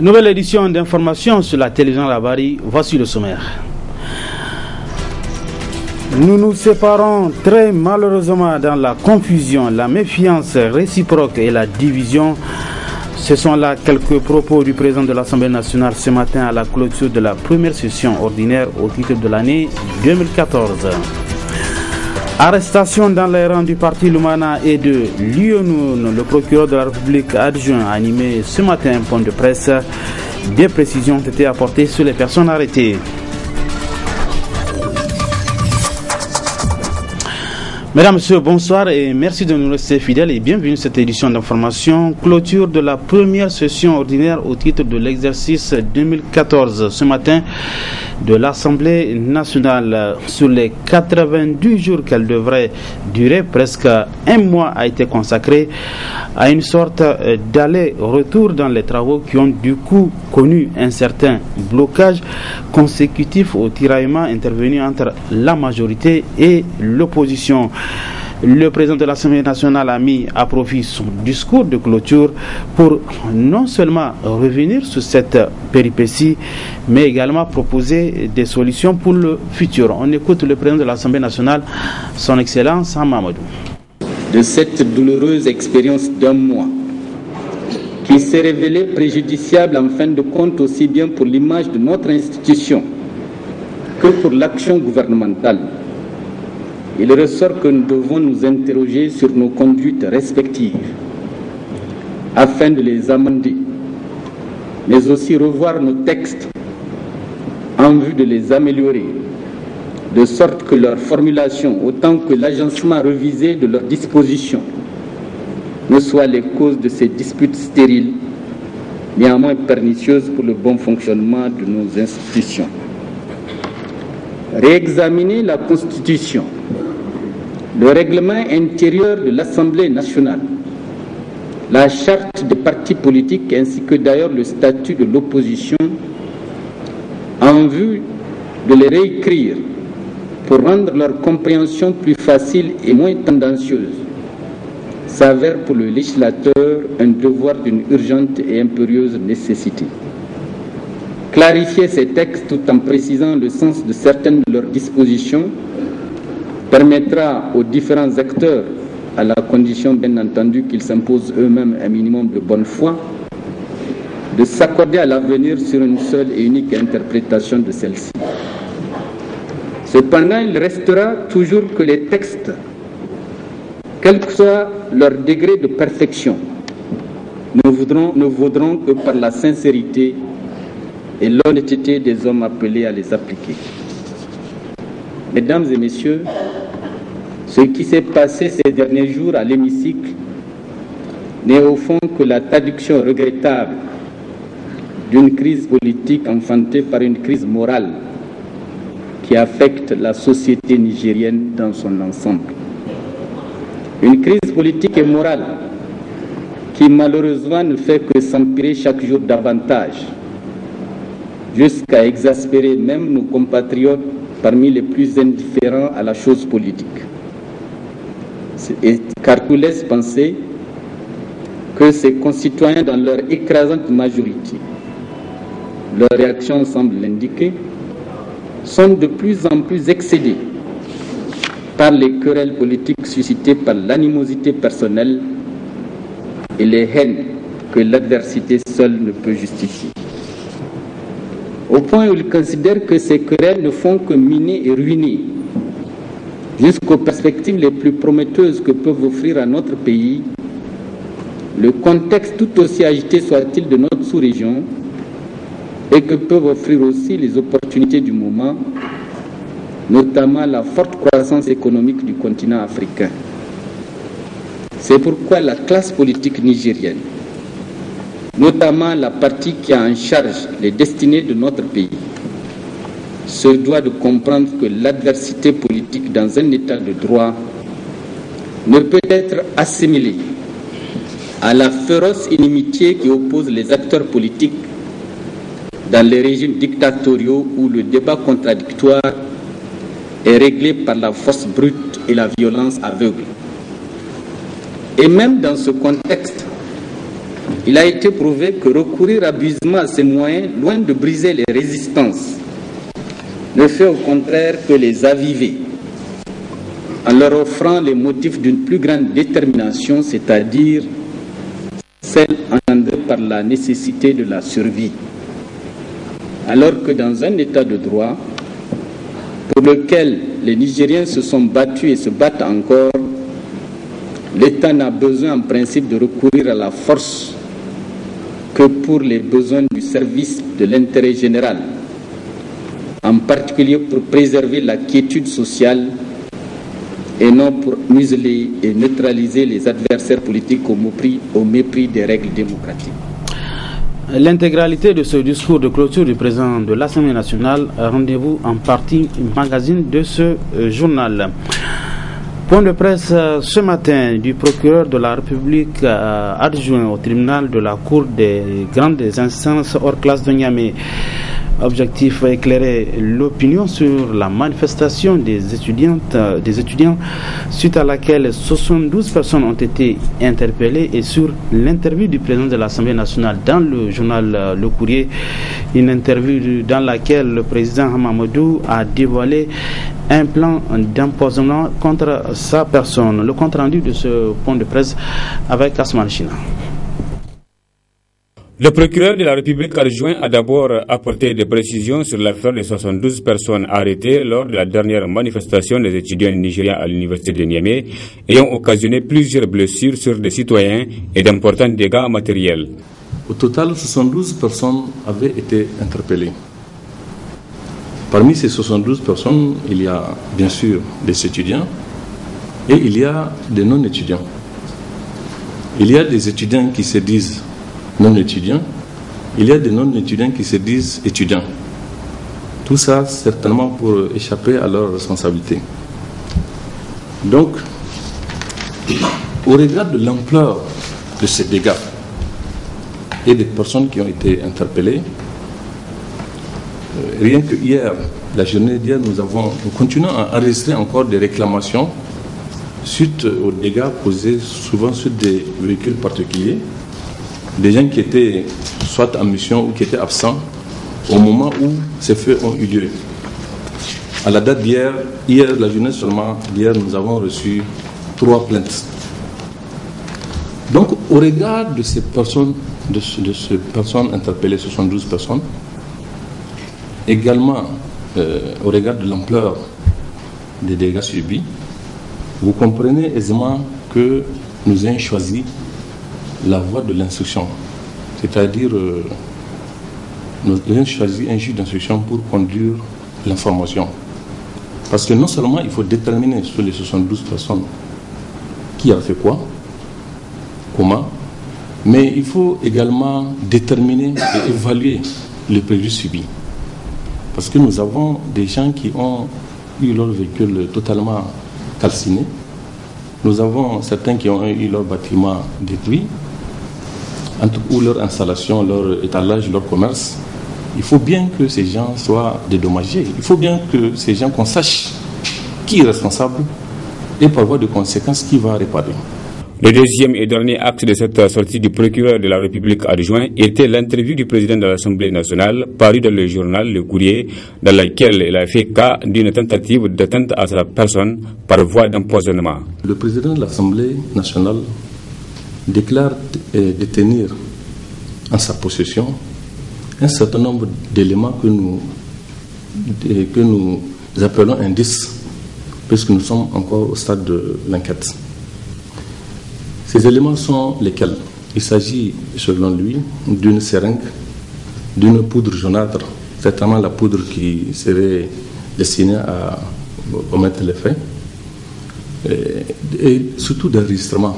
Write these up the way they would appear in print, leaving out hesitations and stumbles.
Nouvelle édition d'information sur la télévision Labari, voici le sommaire. Nous nous séparons très malheureusement dans la confusion, la méfiance réciproque et la division. Ce sont là quelques propos du président de l'Assemblée nationale ce matin à la clôture de la première session ordinaire au titre de l'année 2014. Arrestation dans les rangs du parti Lumana et de Lyonoun. Le procureur de la République adjoint a animé ce matin un point de presse. Des précisions ont été apportées sur les personnes arrêtées. Mesdames, Messieurs, bonsoir et merci de nous rester fidèles et bienvenue à cette édition d'information. Clôture de la première session ordinaire au titre de l'exercice 2014. Ce matin, de l'Assemblée nationale, sur les 90 jours qu'elle devrait durer, presque un mois a été consacré à une sorte d'aller-retour dans les travaux qui ont du coup connu un certain blocage consécutif au tiraillement intervenu entre la majorité et l'opposition. Le président de l'Assemblée nationale a mis à profit son discours de clôture pour non seulement revenir sur cette péripétie, mais également proposer des solutions pour le futur. On écoute le président de l'Assemblée nationale, son Excellence Hamamadou. De cette douloureuse expérience d'un mois, qui s'est révélée préjudiciable en fin de compte aussi bien pour l'image de notre institution que pour l'action gouvernementale, il ressort que nous devons nous interroger sur nos conduites respectives afin de les amender, mais aussi revoir nos textes en vue de les améliorer, de sorte que leur formulation, autant que l'agencement revisé de leurs dispositions, ne soient les causes de ces disputes stériles, néanmoins pernicieuses pour le bon fonctionnement de nos institutions. Réexaminer la Constitution, le règlement intérieur de l'Assemblée nationale, la charte des partis politiques ainsi que d'ailleurs le statut de l'opposition en vue de les réécrire pour rendre leur compréhension plus facile et moins tendancieuse s'avère pour le législateur un devoir d'une urgente et impérieuse nécessité. Clarifier ces textes tout en précisant le sens de certaines de leurs dispositions permettra aux différents acteurs, à la condition bien entendu qu'ils s'imposent eux-mêmes un minimum de bonne foi, de s'accorder à l'avenir sur une seule et unique interprétation de celle-ci. Cependant, il restera toujours que les textes, quel que soit leur degré de perfection, ne vaudront que par la sincérité et l'honnêteté des hommes appelés à les appliquer. Mesdames et messieurs, ce qui s'est passé ces derniers jours à l'hémicycle n'est au fond que la traduction regrettable d'une crise politique enfantée par une crise morale qui affecte la société nigérienne dans son ensemble. Une crise politique et morale qui malheureusement ne fait que s'empirer chaque jour davantage, jusqu'à exaspérer même nos compatriotes parmi les plus indifférents à la chose politique. Car tout laisse penser que ces concitoyens, dans leur écrasante majorité, leur réaction semble l'indiquer, sont de plus en plus excédés par les querelles politiques suscitées par l'animosité personnelle et les haines que l'adversité seule ne peut justifier. Au point où ils considèrent que ces querelles ne font que miner et ruiner, jusqu'aux perspectives les plus prometteuses que peuvent offrir à notre pays, le contexte tout aussi agité soit-il de notre sous-région, et que peuvent offrir aussi les opportunités du moment, notamment la forte croissance économique du continent africain. C'est pourquoi la classe politique nigérienne, notamment la partie qui a en charge les destinées de notre pays, se doit de comprendre que l'adversité politique dans un état de droit ne peut être assimilée à la féroce inimitié qui oppose les acteurs politiques dans les régimes dictatoriaux où le débat contradictoire est réglé par la force brute et la violence aveugle. Et même dans ce contexte, il a été prouvé que recourir abusivement à ces moyens, loin de briser les résistances, ne fait au contraire que les aviver, en leur offrant les motifs d'une plus grande détermination, c'est-à-dire celle engendrée par la nécessité de la survie. Alors que dans un état de droit, pour lequel les Nigériens se sont battus et se battent encore, l'État n'a besoin en principe de recourir à la force que pour les besoins du service de l'intérêt général, en particulier pour préserver la quiétude sociale et non pour museler et neutraliser les adversaires politiques au mépris des règles démocratiques. L'intégralité de ce discours de clôture du président de l'Assemblée nationale, rendez-vous en partie magazine de ce journal. Point de presse ce matin du procureur de la République adjoint au tribunal de la Cour des grandes instances hors classe de Niamey. Objectif éclairer l'opinion sur la manifestation des étudiants suite à laquelle 72 personnes ont été interpellées et sur l'interview du président de l'Assemblée nationale dans le journal Le Courrier, une interview dans laquelle le président Hamamadou a dévoilé un plan d'empoisonnement contre sa personne. Le compte rendu de ce point de presse avec Asman China. Le procureur de la République adjoint a d'abord apporté des précisions sur l'affaire des 72 personnes arrêtées lors de la dernière manifestation des étudiants nigériens à l'université de Niamey, ayant occasionné plusieurs blessures sur des citoyens et d'importants dégâts matériels. Au total, 72 personnes avaient été interpellées. Parmi ces 72 personnes, il y a bien sûr des étudiants et il y a des non-étudiants. Il y a des étudiants qui se disent non-étudiants, il y a des non-étudiants qui se disent étudiants. Tout ça, certainement pour échapper à leurs responsabilités. Donc, au regard de l'ampleur de ces dégâts et des personnes qui ont été interpellées, rien que hier, la journée d'hier, nous continuons à enregistrer encore des réclamations suite aux dégâts causés souvent sur des véhicules particuliers, des gens qui étaient soit en mission ou qui étaient absents au moment où ces faits ont eu lieu. À la date d'hier, la journée seulement d'hier, nous avons reçu 3 plaintes. Donc, au regard de ces personnes, de ces personnes interpellées, 72 personnes, également au regard de l'ampleur des dégâts subis, vous comprenez aisément que nous avons choisi la voie de l'instruction, c'est-à-dire nous avons choisi un juge d'instruction pour conduire l'information. Parce que non seulement il faut déterminer sur les 72 personnes qui a fait quoi, comment, mais il faut également déterminer et évaluer le préjudice subi. Parce que nous avons des gens qui ont eu leur véhicule totalement calciné, nous avons certains qui ont eu leur bâtiment détruit, ou leur installation, leur étalage, leur commerce. Il faut bien que ces gens soient dédommagés. Il faut bien que ces gens, qu'on sache qui est responsable et par voie de conséquence qui va réparer. Le deuxième et dernier acte de cette sortie du procureur de la République adjoint était l'interview du président de l'Assemblée nationale parue dans le journal Le Courrier, dans laquelle il a fait cas d'une tentative d'atteinte à sa personne par voie d'empoisonnement. Le président de l'Assemblée nationale déclare détenir en sa possession un certain nombre d'éléments que nous appelons indices, puisque nous sommes encore au stade de l'enquête. Ces éléments sont lesquels? Il s'agit, selon lui, d'une seringue, d'une poudre jaunâtre, certainement la poudre qui serait destinée à commettre les faits, et surtout d'enregistrement.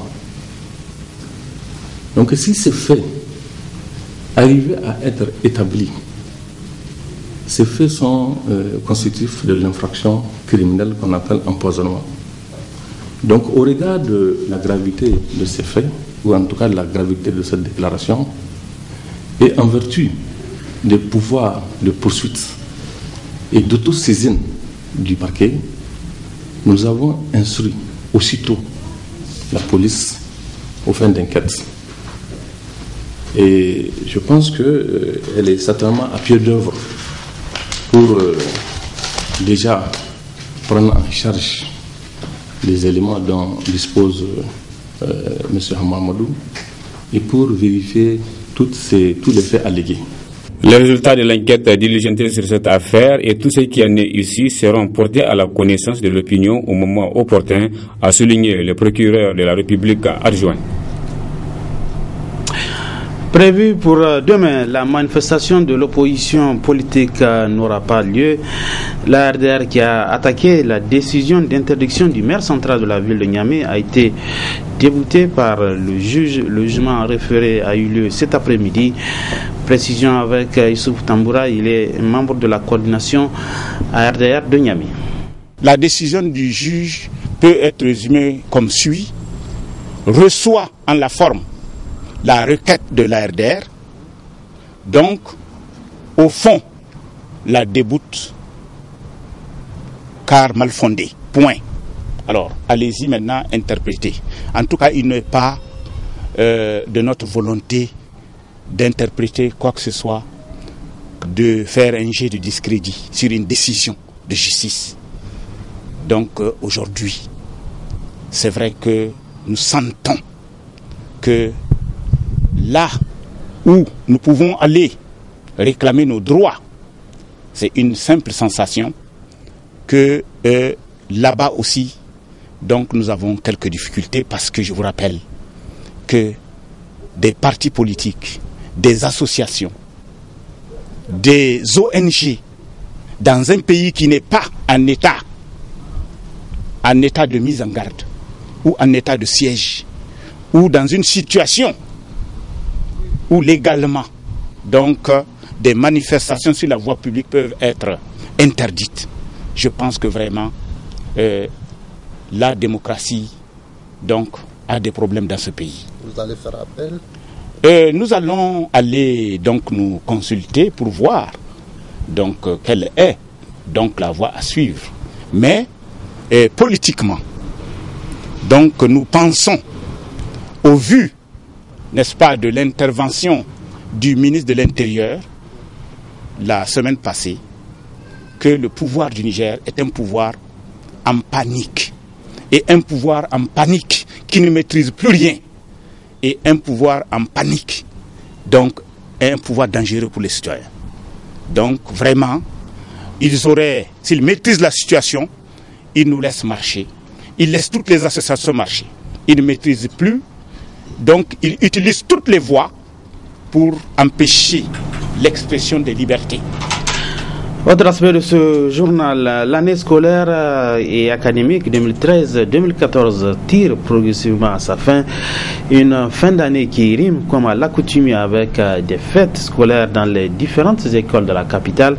Donc si ces faits arrivaient à être établis, ces faits sont constitutifs de l'infraction criminelle qu'on appelle empoisonnement. Donc au regard de la gravité de ces faits, ou en tout cas de la gravité de cette déclaration, et en vertu des pouvoirs de poursuite et d'autosaisine du parquet, nous avons instruit aussitôt la police aux fins d'enquête. Et je pense qu'elle est certainement à pied d'œuvre pour déjà prendre en charge les éléments dont dispose M. Hamamadou et pour vérifier tous les faits allégués. Les résultats de l'enquête diligentée sur cette affaire et tout ce qui en est ici seront portés à la connaissance de l'opinion au moment opportun, a souligné le procureur de la République adjoint. Prévu pour demain, la manifestation de l'opposition politique n'aura pas lieu. La RDR qui a attaqué la décision d'interdiction du maire central de la ville de Niamey a été déboutée par le juge. Le jugement référé a eu lieu cet après-midi. Précision avec Youssouf Tamboura, il est membre de la coordination à RDR de Niamey. La décision du juge peut être résumée comme suit. Reçoit en la forme la requête de la RDR, donc au fond la déboute car mal fondée, point. Alors allez-y maintenant interpréter. En tout cas il n'est pas de notre volonté d'interpréter quoi que ce soit, de faire un jet de discrédit sur une décision de justice. Donc aujourd'hui c'est vrai que nous sentons que là où nous pouvons aller réclamer nos droits, c'est une simple sensation que là-bas aussi, donc nous avons quelques difficultés parce que je vous rappelle que des partis politiques, des associations, des ONG, dans un pays qui n'est pas en état de mise en garde ou en état de siège ou dans une situation où légalement, donc, des manifestations sur la voie publique peuvent être interdites. Je pense que vraiment, la démocratie, donc, a des problèmes dans ce pays. Vous allez faire appel ? Nous allons aller, donc, nous consulter pour voir, donc, quelle est, donc, la voie à suivre. Mais, politiquement, donc, nous pensons, au vu, n'est-ce pas, de l'intervention du ministre de l'Intérieur la semaine passée, que le pouvoir du Niger est un pouvoir en panique. Et un pouvoir en panique qui ne maîtrise plus rien. Et un pouvoir en panique, donc un pouvoir dangereux pour les citoyens. Donc vraiment, s'ils maîtrisent la situation, ils nous laissent marcher. Ils laissent toutes les associations marcher. Ils ne maîtrisent plus. Donc, ils utilisent toutes les voies pour empêcher l'expression des libertés. Autre aspect de ce journal, l'année scolaire et académique 2013-2014 tire progressivement à sa fin. Une fin d'année qui rime comme à l'accoutumée avec des fêtes scolaires dans les différentes écoles de la capitale.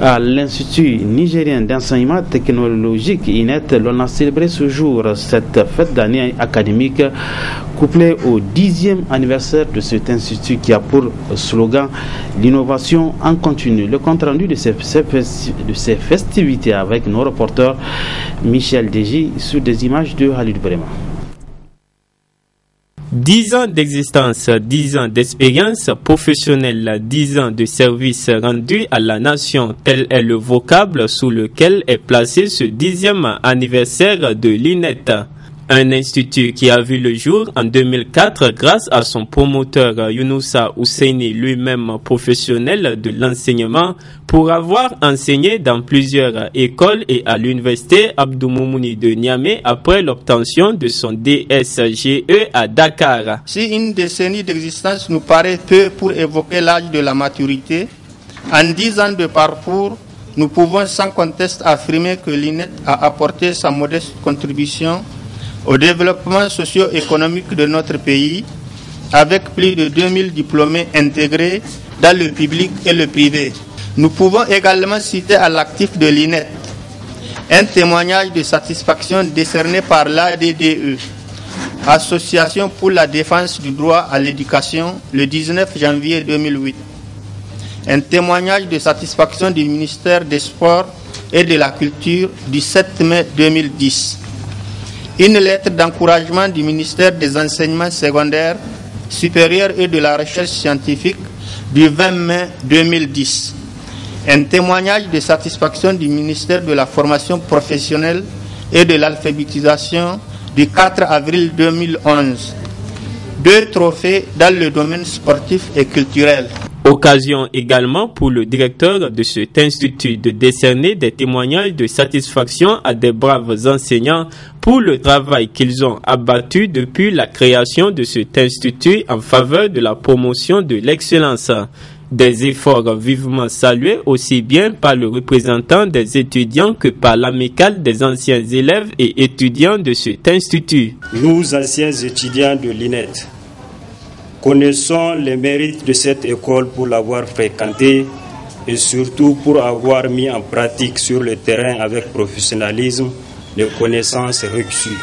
À l'Institut nigérien d'enseignement technologique INET, l'on a célébré ce jour cette fête d'année académique couplée au 10e anniversaire de cet institut qui a pour slogan l'innovation en continu. Le compte rendu de ces festivités avec nos reporters Michel Deji sur des images de Halid Brema. 10 ans d'existence, 10 ans d'expérience professionnelle, 10 ans de service rendu à la nation, tel est le vocable sous lequel est placé ce 10e anniversaire de l'INET. Un institut qui a vu le jour en 2004 grâce à son promoteur Younoussa Ousseini, lui-même professionnel de l'enseignement, pour avoir enseigné dans plusieurs écoles et à l'université Abdou Moumouni de Niamey après l'obtention de son DSGE à Dakar. Si une décennie d'existence nous paraît peu pour évoquer l'âge de la maturité, en 10 ans de parcours, nous pouvons sans conteste affirmer que l'INET a apporté sa modeste contribution au développement socio-économique de notre pays, avec plus de 2000 diplômés intégrés dans le public et le privé. Nous pouvons également citer à l'actif de l'INET un témoignage de satisfaction décerné par l'ADDE, Association pour la défense du droit à l'éducation, le 19 janvier 2008. Un témoignage de satisfaction du ministère des Sports et de la Culture du 7 mai 2010. Une lettre d'encouragement du ministère des Enseignements secondaires supérieur et de la recherche scientifique du 20 mai 2010. Un témoignage de satisfaction du ministère de la formation professionnelle et de l'alphabétisation du 4 avril 2011. 2 trophées dans le domaine sportif et culturel. Occasion également pour le directeur de cet institut de décerner des témoignages de satisfaction à des braves enseignants pour le travail qu'ils ont abattu depuis la création de cet institut en faveur de la promotion de l'excellence. Des efforts vivement salués aussi bien par le représentant des étudiants que par l'amicale des anciens élèves et étudiants de cet institut. Nous, anciens étudiants de l'INET, connaissons les mérites de cette école pour l'avoir fréquentée et surtout pour avoir mis en pratique sur le terrain avec professionnalisme les connaissances reçues.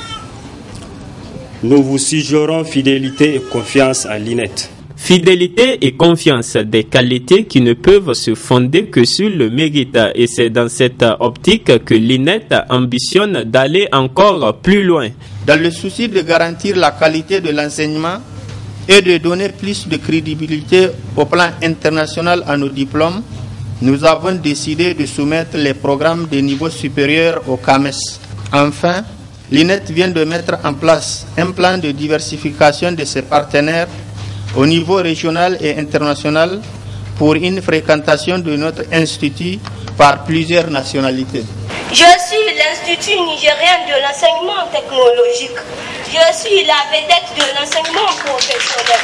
Nous vous suggérons fidélité et confiance à l'INET. Fidélité et confiance, des qualités qui ne peuvent se fonder que sur le mérite. Et c'est dans cette optique que l'INET ambitionne d'aller encore plus loin. Dans le souci de garantir la qualité de l'enseignement et de donner plus de crédibilité au plan international à nos diplômes, nous avons décidé de soumettre les programmes de niveau supérieur au CAMES. Enfin, l'INET vient de mettre en place un plan de diversification de ses partenaires au niveau régional et international pour une fréquentation de notre institut par plusieurs nationalités. Je suis l'Institut nigérien de l'enseignement technologique. Je suis la vedette de l'enseignement professionnel.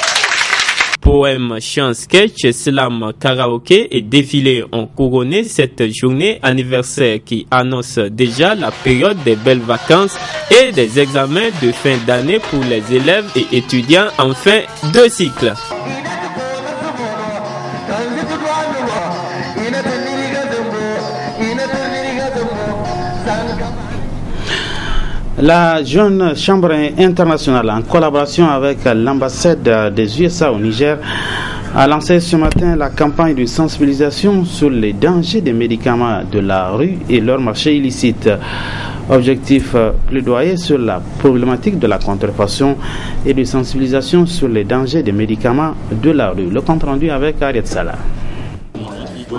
Poèmes, chants, sketch, slam, karaoké et défilés ont couronné cette journée anniversaire qui annonce déjà la période des belles vacances et des examens de fin d'année pour les élèves et étudiants en fin de cycle. La Jeune Chambre internationale, en collaboration avec l'ambassade des USA au Niger, a lancé ce matin la campagne de sensibilisation sur les dangers des médicaments de la rue et leur marché illicite. Objectif, plaidoyer sur la problématique de la contrefaçon et de sensibilisation sur les dangers des médicaments de la rue. Le compte rendu avec Ariet Salah.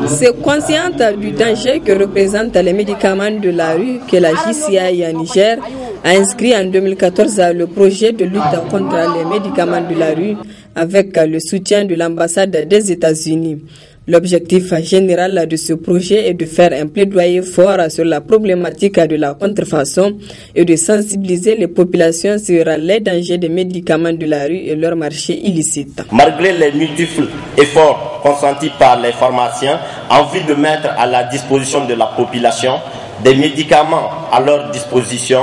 C'est consciente du danger que représentent les médicaments de la rue que la JCI en Niger a inscrit en 2014 le projet de lutte contre les médicaments de la rue avec le soutien de l'ambassade des États-Unis. L'objectif général de ce projet est de faire un plaidoyer fort sur la problématique de la contrefaçon et de sensibiliser les populations sur les dangers des médicaments de la rue et leur marché illicite. Malgré les multiples efforts consentis par les pharmaciens en vue de mettre à la disposition de la population des médicaments à leur disposition,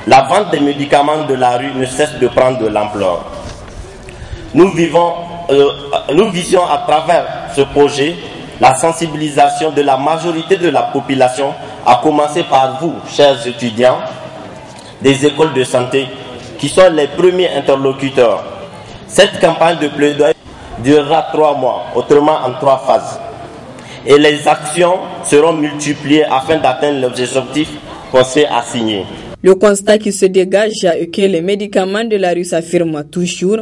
la vente des médicaments de la rue ne cesse de prendre de l'ampleur. Nous visions à travers ce projet la sensibilisation de la majorité de la population, à commencer par vous, chers étudiants des écoles de santé, qui sont les premiers interlocuteurs. Cette campagne de plaidoyer durera 3 mois, autrement en 3 phases. Et les actions seront multipliées afin d'atteindre l'objectif qu'on s'est assigné. Le constat qui se dégage est que les médicaments de la rue s'affirment toujours.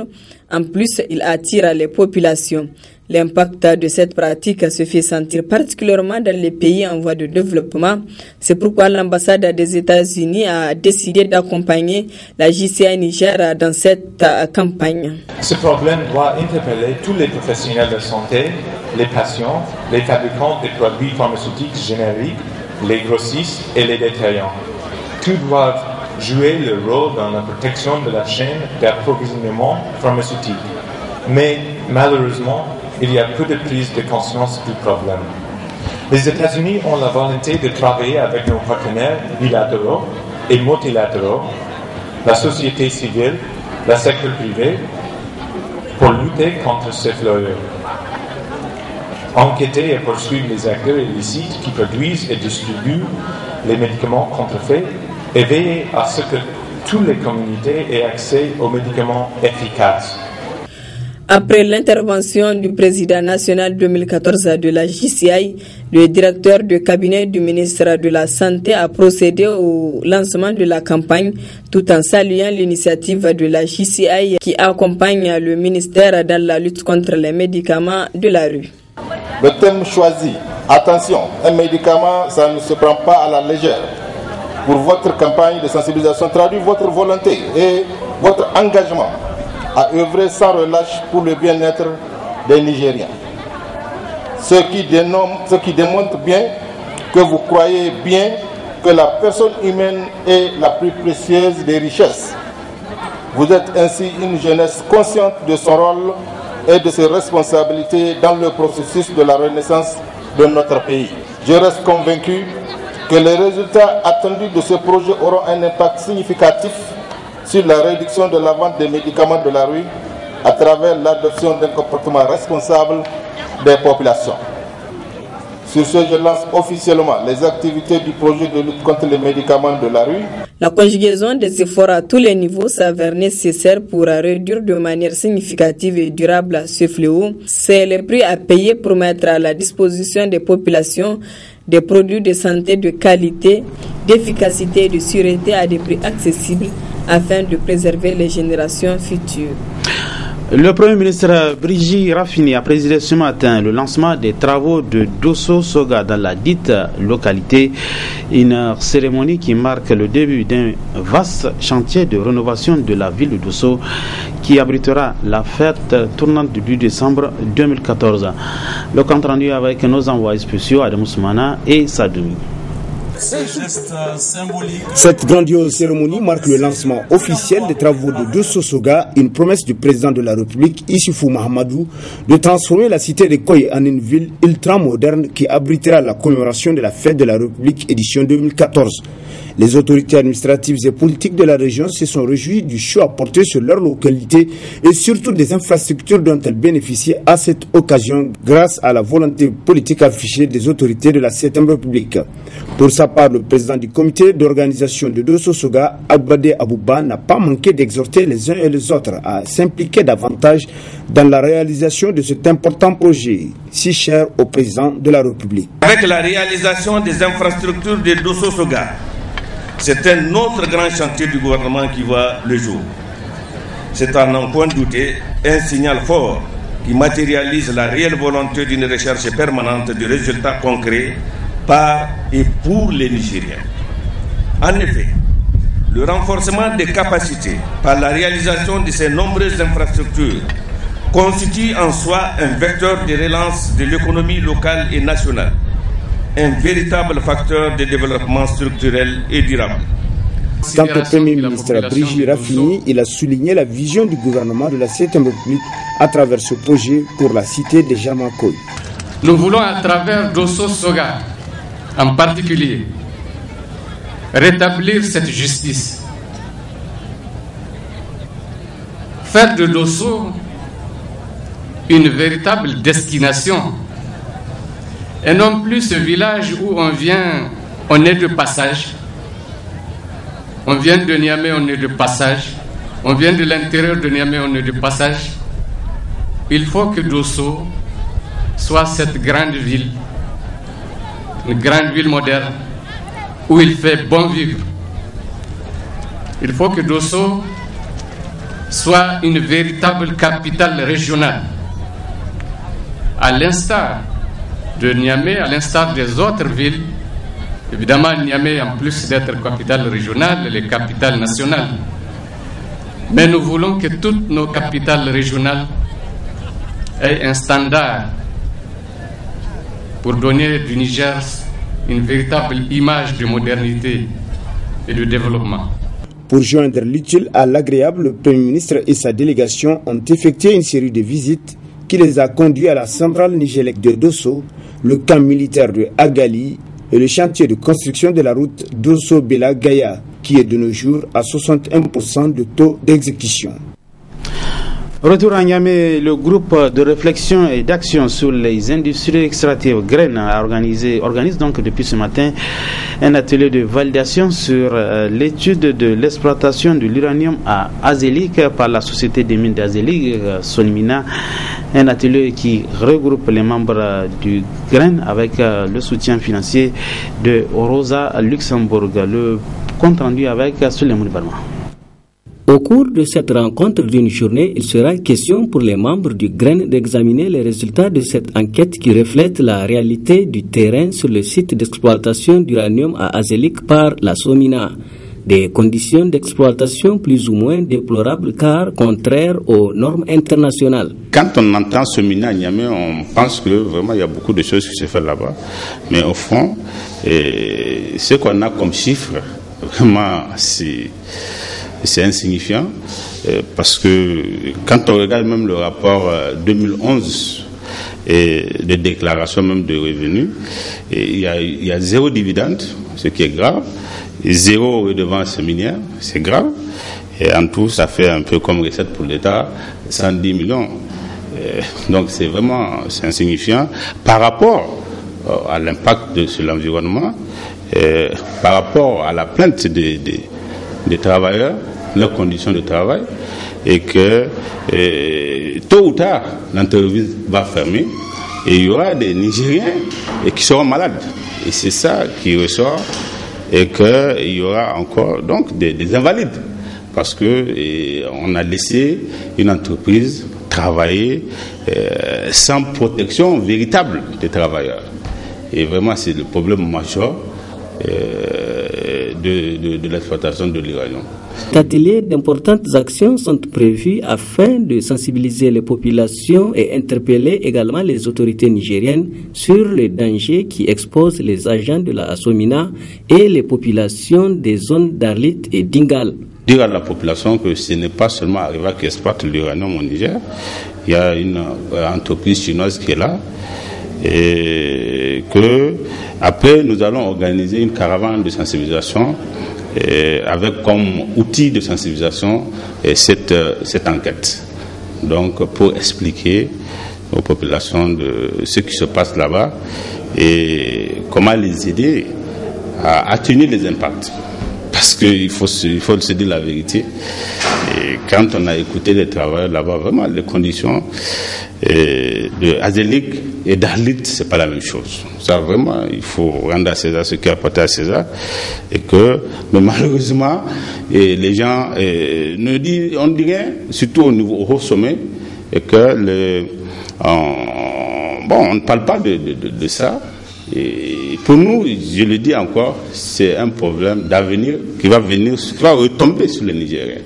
En plus, ils attirent les populations. L'impact de cette pratique se fait sentir particulièrement dans les pays en voie de développement. C'est pourquoi l'ambassade des États-Unis a décidé d'accompagner la JCI Niger dans cette campagne. Ce problème doit interpeller tous les professionnels de santé, les patients, les fabricants de produits pharmaceutiques génériques, les grossistes et les détaillants. Tous doivent jouer le rôle dans la protection de la chaîne d'approvisionnement pharmaceutique. Mais malheureusement, il y a peu de prise de conscience du problème. Les États-Unis ont la volonté de travailler avec nos partenaires bilatéraux et multilatéraux, la société civile, le secteur privé, pour lutter contre ces fléaux. Enquêter et poursuivre les acteurs illicites qui produisent et distribuent les médicaments contrefaits et veiller à ce que toutes les communautés aient accès aux médicaments efficaces. Après l'intervention du président national 2014 de la JCI, le directeur de cabinet du ministre de la Santé a procédé au lancement de la campagne tout en saluant l'initiative de la JCI qui accompagne le ministère dans la lutte contre les médicaments de la rue. Le thème choisi, attention, un médicament, ça ne se prend pas à la légère. Pour votre campagne de sensibilisation traduit votre volonté et votre engagement à œuvrer sans relâche pour le bien-être des Nigériens. Ce qui démontre bien que vous croyez bien que la personne humaine est la plus précieuse des richesses. Vous êtes ainsi une jeunesse consciente de son rôle et de ses responsabilités dans le processus de la renaissance de notre pays. Je reste convaincu que les résultats attendus de ce projet auront un impact significatif sur la réduction de la vente des médicaments de la rue à travers l'adoption d'un comportement responsable des populations. Sur ce, je lance officiellement les activités du projet de lutte contre les médicaments de la rue. La conjugaison des efforts à tous les niveaux s'avère nécessaire pour réduire de manière significative et durable ce fléau. C'est le prix à payer pour mettre à la disposition des populations des produits de santé de qualité, d'efficacité et de sûreté à des prix accessibles afin de préserver les générations futures. Le Premier ministre Brigitte Raffini a présidé ce matin le lancement des travaux de Dosso Soga dans la dite localité, une cérémonie qui marque le début d'un vaste chantier de rénovation de la ville de Dosso qui abritera la fête tournante du 2 décembre 2014. Le compte rendu avec nos envoyés spéciaux Adam Ousmana et Sadoumi. Cette grandiose cérémonie marque le lancement officiel des travaux de Dosso Soga, une promesse du président de la République, Issoufou Mahamadou, de transformer la cité de Koyi en une ville ultra-moderne qui abritera la commémoration de la fête de la République édition 2014. Les autorités administratives et politiques de la région se sont réjouies du choix porté sur leur localité et surtout des infrastructures dont elles bénéficient à cette occasion grâce à la volonté politique affichée des autorités de la 7e République. Pour sa part, le président du comité d'organisation de Dosso Soga, Agbadé Abouba, n'a pas manqué d'exhorter les uns et les autres à s'impliquer davantage dans la réalisation de cet important projet, si cher au président de la République. Avec la réalisation des infrastructures de Dosso Soga, c'est un autre grand chantier du gouvernement qui voit le jour. C'est à n'en point douter un signal fort qui matérialise la réelle volonté d'une recherche permanente de résultats concrets par et pour les Nigériens. En effet, le renforcement des capacités par la réalisation de ces nombreuses infrastructures constitue en soi un vecteur de relance de l'économie locale et nationale, un véritable facteur de développement structurel et durable. Quant au Premier ministre Brigitte Raffini, il a souligné la vision du gouvernement de la 7e République à travers ce projet pour la cité de Jamakoy. Nous voulons à travers Dosso Soga, en particulier, rétablir cette justice. Faire de Dosso une véritable destination et non plus ce village où on est de passage. On vient de Niamey, on est de passage. On vient de l'intérieur de Niamey, on est de passage. Il faut que Dosso soit cette grande ville, une grande ville moderne, où il fait bon vivre. Il faut que Dosso soit une véritable capitale régionale, à l'instar de Niamey, à l'instar des autres villes. Évidemment, Niamey, en plus d'être capitale régionale, elle est capitale nationale. Mais nous voulons que toutes nos capitales régionales aient un standard pour donner du Niger une véritable image de modernité et de développement. Pour joindre l'utile à l'agréable, le Premier ministre et sa délégation ont effectué une série de visites qui les a conduits à la centrale Nigélec de Dosso, le camp militaire de Agali et le chantier de construction de la route Dosso-Bela-Gaya, qui est de nos jours à 61% de taux d'exécution. Retour à Niamey, le groupe de réflexion et d'action sur les industries extractives graines organise donc depuis ce matin un atelier de validation sur l'étude de l'exploitation de l'uranium à Azélique par la société des mines d'Azélique, Sonimina. Un atelier qui regroupe les membres du GREN avec le soutien financier de Rosa Luxembourg. Le compte rendu avec Souleymane Barma. Au cours de cette rencontre d'une journée, il sera question pour les membres du GREN d'examiner les résultats de cette enquête qui reflète la réalité du terrain sur le site d'exploitation d'uranium à Azélique par la Somina. Des conditions d'exploitation plus ou moins déplorables car contraires aux normes internationales. Quand on entend Somina à Niamey, on pense que vraiment il y a beaucoup de choses qui se font là-bas. Mais au fond, ce qu'on a comme chiffre, vraiment c'est insignifiant parce que quand on regarde même le rapport 2011 et les déclarations même de revenus, il y a 0 dividende, ce qui est grave, et 0 redevance minière, c'est grave, et en tout ça fait un peu comme recette pour l'État, 110 millions. Donc c'est insignifiant par rapport à l'impact sur l'environnement, par rapport à la plainte des travailleurs, leurs conditions de travail, et que tôt ou tard l'entreprise va fermer et il y aura des Nigériens qui seront malades, et c'est ça qui ressort, et qu'il y aura encore donc des invalides parce que on a laissé une entreprise travailler sans protection véritable des travailleurs, et vraiment c'est le problème majeur de l'exploitation de l'uranium. Cet atelier d'importantes actions sont prévues afin de sensibiliser les populations et interpeller également les autorités nigériennes sur les dangers qui exposent les agents de la Somina et les populations des zones d'Arlit et d'Ingal. Dire à la population que ce n'est pas seulement Areva qui exploite l'uranium au Niger, il y a une entreprise chinoise qui est là, et que après nous allons organiser une caravane de sensibilisation avec comme outil de sensibilisation cette enquête. Donc pour expliquer aux populations de ce qui se passe là-bas et comment les aider à atténuer les impacts. Parce qu'il faut se dire la vérité. Et quand on a écouté les travailleurs là-bas, vraiment les conditions de Azélique et d'Arlit, c'est pas la même chose. Ça vraiment, il faut rendre à César ce qui est apporté à César, et que, mais malheureusement, les gens on dit rien, surtout au haut sommet, et que on ne parle pas de ça. Et pour nous, je le dis encore, c'est un problème d'avenir qui va retomber sur les Nigériens.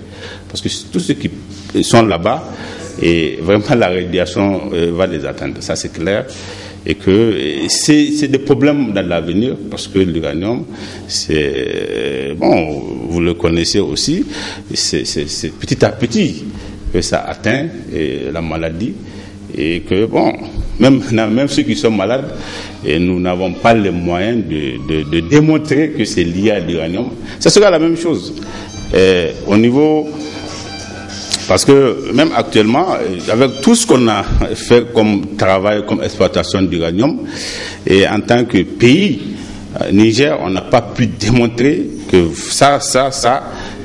Parce que tous ceux qui sont là-bas, et vraiment la radiation va les atteindre, ça c'est clair. Et que c'est des problèmes dans l'avenir, parce que l'uranium, vous le connaissez aussi, c'est petit à petit que ça atteint la maladie. Et que même ceux qui sont malades, nous n'avons pas les moyens de démontrer que c'est lié à l'uranium. Ça sera la même chose au niveau, parce que même actuellement, avec tout ce qu'on a fait comme travail, comme exploitation d'uranium, et en tant que pays, Niger, on n'a pas pu démontrer que ça,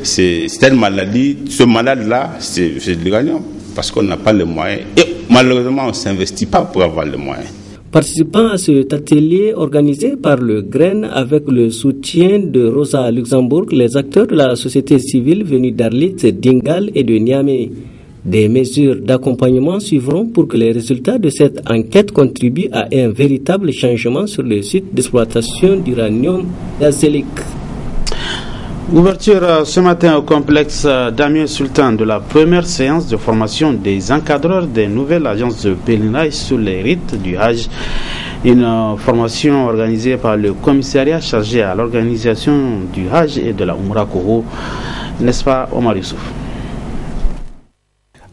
c'est une maladie, ce malade-là, c'est de l'uranium, parce qu'on n'a pas les moyens. Et malheureusement, on ne s'investit pas pour avoir les moyens. Participant à cet atelier organisé par le GREN avec le soutien de Rosa Luxembourg, les acteurs de la société civile venus d'Arlit, d'Ingal et de Niamey. Des mesures d'accompagnement suivront pour que les résultats de cette enquête contribuent à un véritable changement sur le site d'exploitation d'uranium d'Azélique. Ouverture ce matin au complexe Damien Sultan de la première séance de formation des encadreurs des nouvelles agences de pèlerinage sur les rites du Hajj. Une formation organisée par le commissariat chargé à l'organisation du Hajj et de la Umrah Koho, n'est-ce pas Omar Youssouf?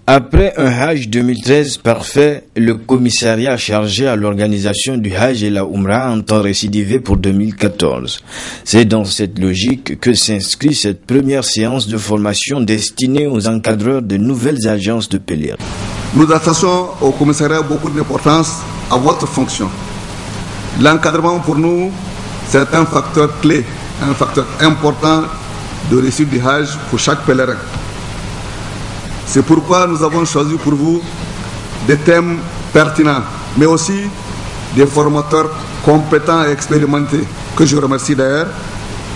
Après un Hajj 2013 parfait, le commissariat chargé à l'organisation du Hajj et la Umrah entend récidiver pour 2014. C'est dans cette logique que s'inscrit cette première séance de formation destinée aux encadreurs de nouvelles agences de pèlerins. Nous attachons au commissariat beaucoup d'importance à votre fonction. L'encadrement pour nous, c'est un facteur clé, un facteur important de réussite du Hajj pour chaque pèlerin. C'est pourquoi nous avons choisi pour vous des thèmes pertinents, mais aussi des formateurs compétents et expérimentés, que je remercie d'ailleurs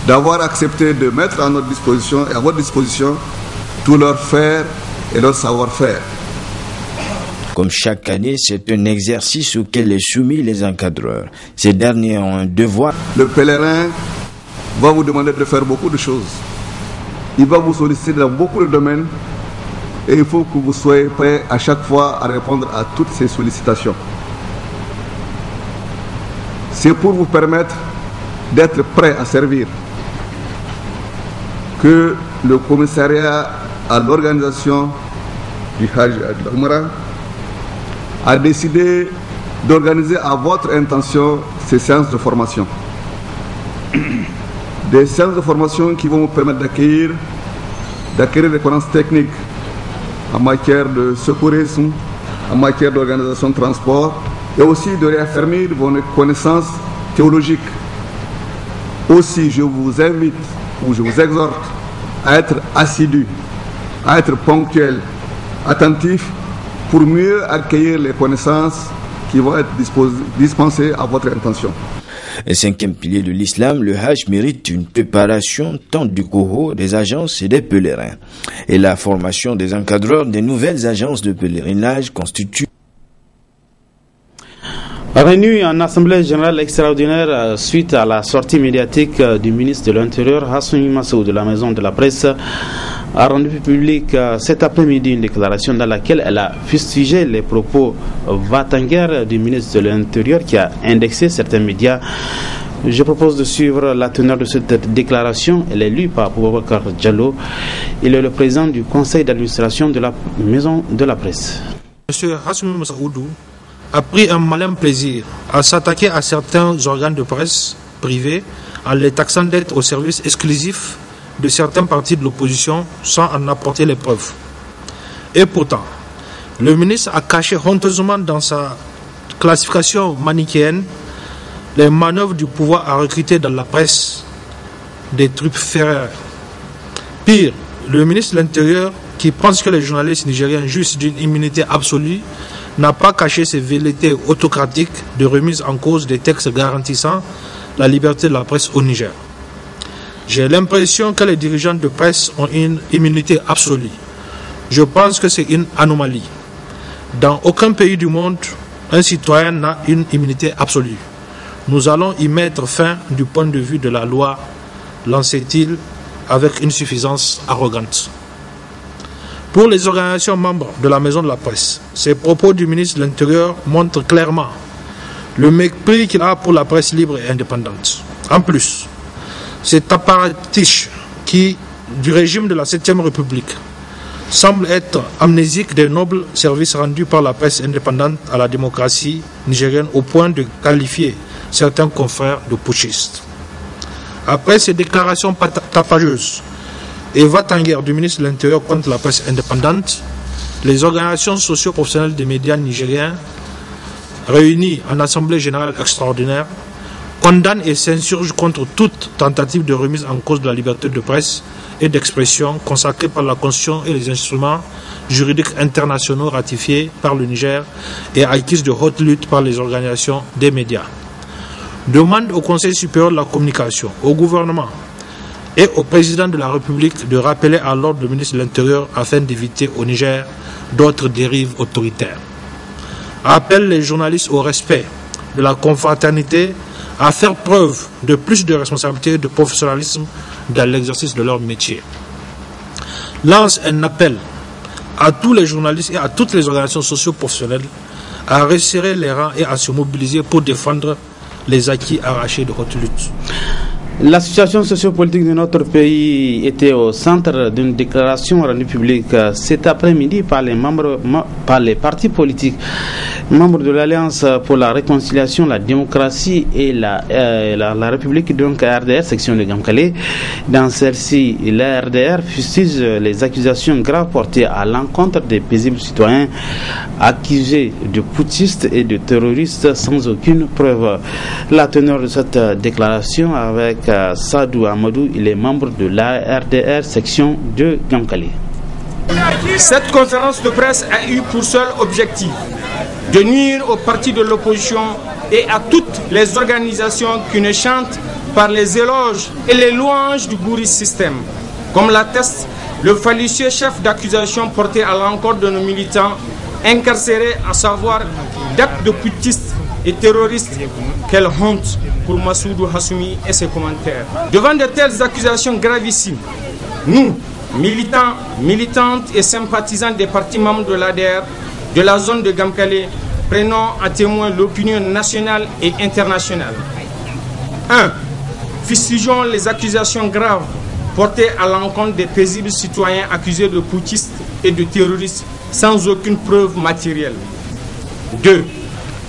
d'avoir accepté de mettre à notre disposition et à votre disposition tout leur faire et leur savoir-faire. Comme chaque année, c'est un exercice auquel est soumis les encadreurs. Ces derniers ont un devoir. Le pèlerin va vous demander de faire beaucoup de choses. Il va vous solliciter dans beaucoup de domaines. Et il faut que vous soyez prêts à chaque fois à répondre à toutes ces sollicitations. C'est pour vous permettre d'être prêts à servir que le commissariat à l'organisation du Hajj et de l'Umrah a décidé d'organiser à votre intention ces séances de formation. Des séances de formation qui vont vous permettre d'acquérir des connaissances techniques en matière de secourisme, en matière d'organisation de transport, et aussi de réaffirmer vos connaissances théologiques. Aussi, je vous invite, ou je vous exhorte à être assidus, à être ponctuels, attentifs, pour mieux accueillir les connaissances qui vont être dispensées à votre intention. Le cinquième pilier de l'islam, le Hajj mérite une préparation tant du coho, des agences et des pèlerins. Et la formation des encadreurs des nouvelles agences de pèlerinage constitue. Réunis en assemblée générale extraordinaire suite à la sortie médiatique du ministre de l'Intérieur, Hassoumi Massaoud, de la Maison de la Presse, a rendu public cet après-midi une déclaration dans laquelle elle a fustigé les propos va-t-en-guerre du ministre de l'Intérieur qui a indexé certains médias. Je propose de suivre la teneur de cette déclaration. Elle est lue par Boubacar Diallo. Il est le président du conseil d'administration de la Maison de la Presse. Monsieur Hassoumi Massaoud a pris un malin plaisir à s'attaquer à certains organes de presse privés en les taxant d'être au service exclusif de certains partis de l'opposition sans en apporter les preuves. Et pourtant, le ministre a caché honteusement dans sa classification manichéenne les manœuvres du pouvoir à recruter dans la presse des troupes ferrères. Pire, le ministre de l'Intérieur, qui pense que les journalistes nigériens jouissent d'une immunité absolue, n'a pas caché ses velléités autocratiques de remise en cause des textes garantissant la liberté de la presse au Niger. J'ai l'impression que les dirigeants de presse ont une immunité absolue. Je pense que c'est une anomalie. Dans aucun pays du monde, un citoyen n'a une immunité absolue. Nous allons y mettre fin du point de vue de la loi, lançait-il avec une suffisance arrogante. Pour les organisations membres de la Maison de la Presse, ces propos du ministre de l'Intérieur montrent clairement le mépris qu'il a pour la presse libre et indépendante. En plus, cet apparatchik qui, du régime de la 7e République, semble être amnésique des nobles services rendus par la presse indépendante à la démocratie nigérienne au point de qualifier certains confrères de putschistes. Après ces déclarations tapageuses et va-t-en-guerre du ministre de l'Intérieur contre la presse indépendante, les organisations socio-professionnelles des médias nigériens réunies en Assemblée générale extraordinaire condamnent et s'insurgent contre toute tentative de remise en cause de la liberté de presse et d'expression consacrée par la Constitution et les instruments juridiques internationaux ratifiés par le Niger et acquis de haute lutte par les organisations des médias. Demande au Conseil supérieur de la communication, au gouvernement et au président de la République de rappeler à l'ordre le ministre de l'Intérieur afin d'éviter au Niger d'autres dérives autoritaires. Appelle les journalistes au respect de la confraternité, à faire preuve de plus de responsabilité et de professionnalisme dans l'exercice de leur métier. Lance un appel à tous les journalistes et à toutes les organisations socio-professionnelles à resserrer les rangs et à se mobiliser pour défendre les acquis arrachés de haute lutte. La situation sociopolitique de notre pays était au centre d'une déclaration rendue publique cet après-midi par les partis politiques, membres de l'Alliance pour la réconciliation, la démocratie et la République, donc RDR, section de Gamkale. Dans celle-ci, la RDR fustige les accusations graves portées à l'encontre des paisibles citoyens accusés de putschistes et de terroristes sans aucune preuve. La teneur de cette déclaration avec Sadou Amadou, il est membre de la RDR section de Gamkale. Cette conférence de presse a eu pour seul objectif de nuire aux partis de l'opposition et à toutes les organisations qui ne chantent par les éloges et les louanges du Gouri système, comme l'atteste le fallacieux chef d'accusation porté à l'encontre de nos militants incarcérés, à savoir d'actes de putschistes et terroristes. Quelle honte pour Massoudou Hassoumi et ses commentaires. Devant de telles accusations gravissimes, nous, militants, militantes et sympathisants des partis membres de l'ADR de la zone de Gamkale, prenons à témoin l'opinion nationale et internationale. 1. Fustigeons les accusations graves portées à l'encontre des paisibles citoyens accusés de putschistes et de terroristes sans aucune preuve matérielle. 2.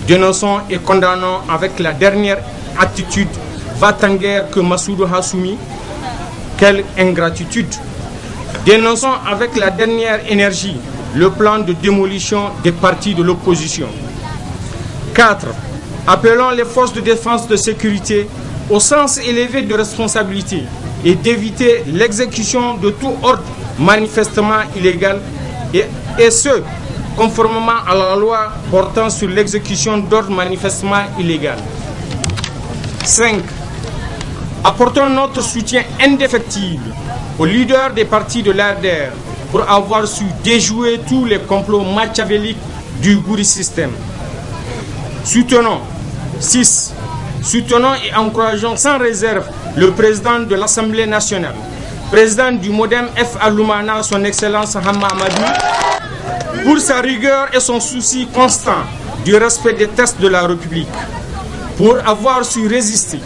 Dénonçons et condamnons avec la dernière attitude va-t-en-guerre que Massoudou Hassoumi. Quelle ingratitude! Dénonçons avec la dernière énergie le plan de démolition des partis de l'opposition. 4. Appelons les forces de défense de sécurité au sens élevé de responsabilité et d'éviter l'exécution de tout ordre manifestement illégal et ce, conformément à la loi portant sur l'exécution d'ordre manifestement illégal. 5. Apportons notre soutien indéfectible aux leaders des partis de l'ARDR pour avoir su déjouer tous les complots machiavéliques du Gouri système. Soutenons. 6. Soutenons et encourageons sans réserve le président de l'Assemblée nationale, président du MODEM F. Aloumana, son Excellence Hamma Amadou, pour sa rigueur et son souci constant du respect des textes de la République, pour avoir su résister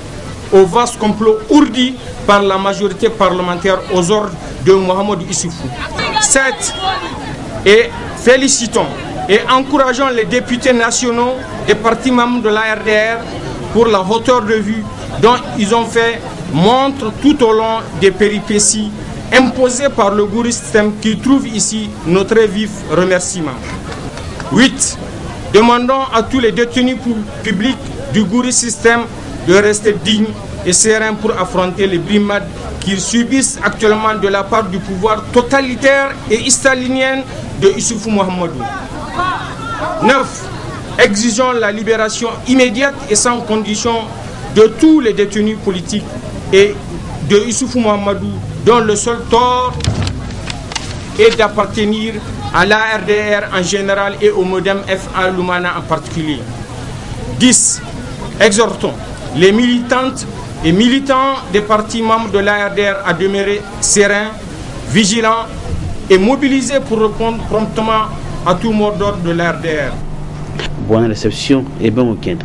au vaste complot ourdi par la majorité parlementaire aux ordres de Mohamed Issoufou. 7. Et félicitons et encourageons les députés nationaux des partis membres de l'ARDR pour la hauteur de vue dont ils ont fait montre tout au long des péripéties imposées par le Gouri système qui trouve ici notre vif remerciement. 8. Demandons à tous les détenus publics du Gouri système de rester dignes et sereins pour affronter les brimades qu'ils subissent actuellement de la part du pouvoir totalitaire et stalinien de Issoufou Mohamedou. 9. Exigeons la libération immédiate et sans condition de tous les détenus politiques et de Issoufou Mohamedou, dont le seul tort est d'appartenir à l'ARDR en général et au MODEM F. Aloumana en particulier. 10. Exhortons les militantes et militants des partis membres de l'ARDR à demeurer sereins, vigilants et mobilisés pour répondre promptement à tout mot d'ordre de l'ARDR. Bonne réception et bon week-end.